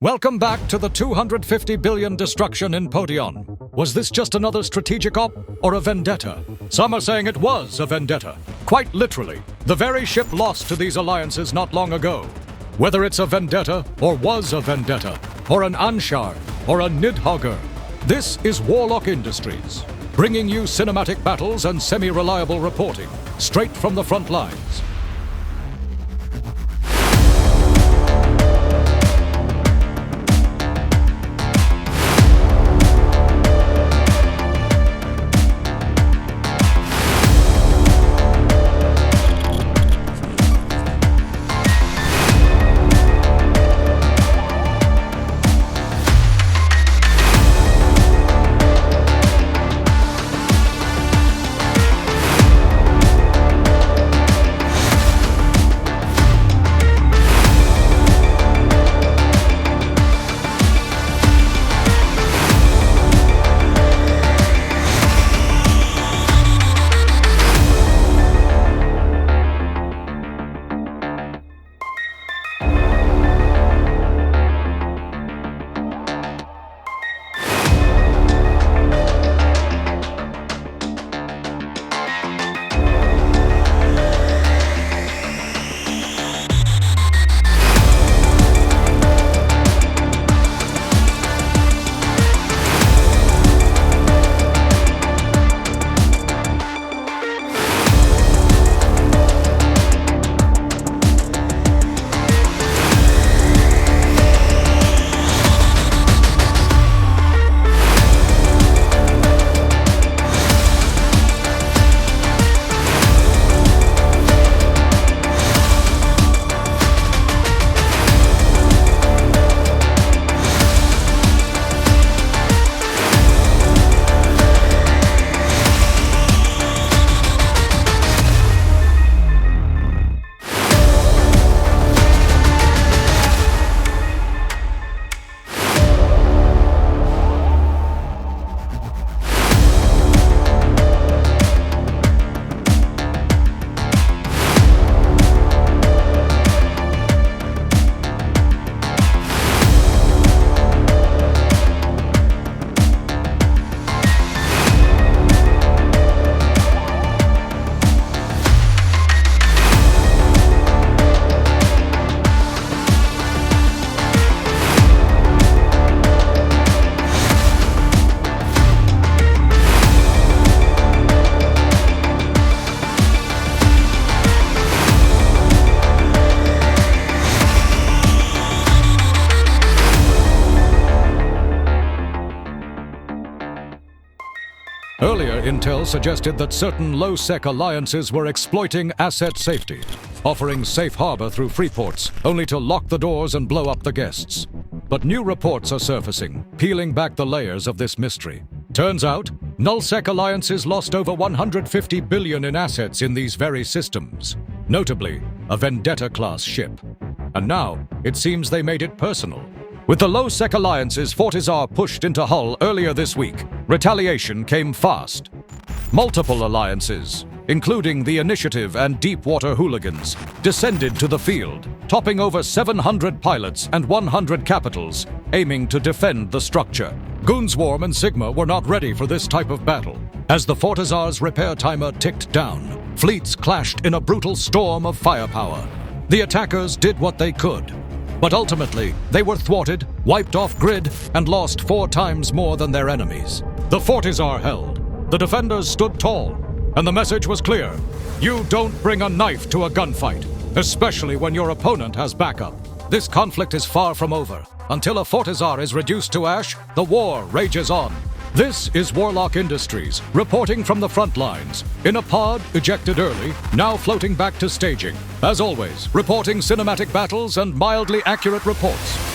Welcome back to the 250 billion destruction in Podion. Was this just another strategic op or a vendetta? Some are saying it was a vendetta. Quite literally, the very ship lost to these alliances not long ago. Whether it's a vendetta or was a vendetta, or an Anshar or a Nidhogger, this is Warlock Industries, bringing you cinematic battles and semi-reliable reporting straight from the front lines. Earlier intel suggested that certain low-sec alliances were exploiting asset safety, offering safe harbor through free ports, only to lock the doors and blow up the guests. But new reports are surfacing, peeling back the layers of this mystery. Turns out, Null-Sec alliances lost over 150 billion in assets in these very systems, notably a Vendetta-class ship. And now, it seems they made it personal. With the low-sec alliances Fortizar pushed into Hull earlier this week, retaliation came fast. Multiple alliances, including the Initiative and Deepwater Hooligans, descended to the field, topping over 700 pilots and 100 capitals, aiming to defend the structure. Goonswarm and Sigma were not ready for this type of battle. As the Fortizar's repair timer ticked down, fleets clashed in a brutal storm of firepower. The attackers did what they could, but ultimately, they were thwarted, wiped off grid, and lost 4 times more than their enemies. The Fortizar held, the defenders stood tall, and the message was clear. You don't bring a knife to a gunfight, especially when your opponent has backup. This conflict is far from over. Until a Fortizar is reduced to ash, the war rages on. This is Warlock Industries, reporting from the front lines, in a pod ejected early, now floating back to staging. As always, reporting cinematic battles and mildly accurate reports.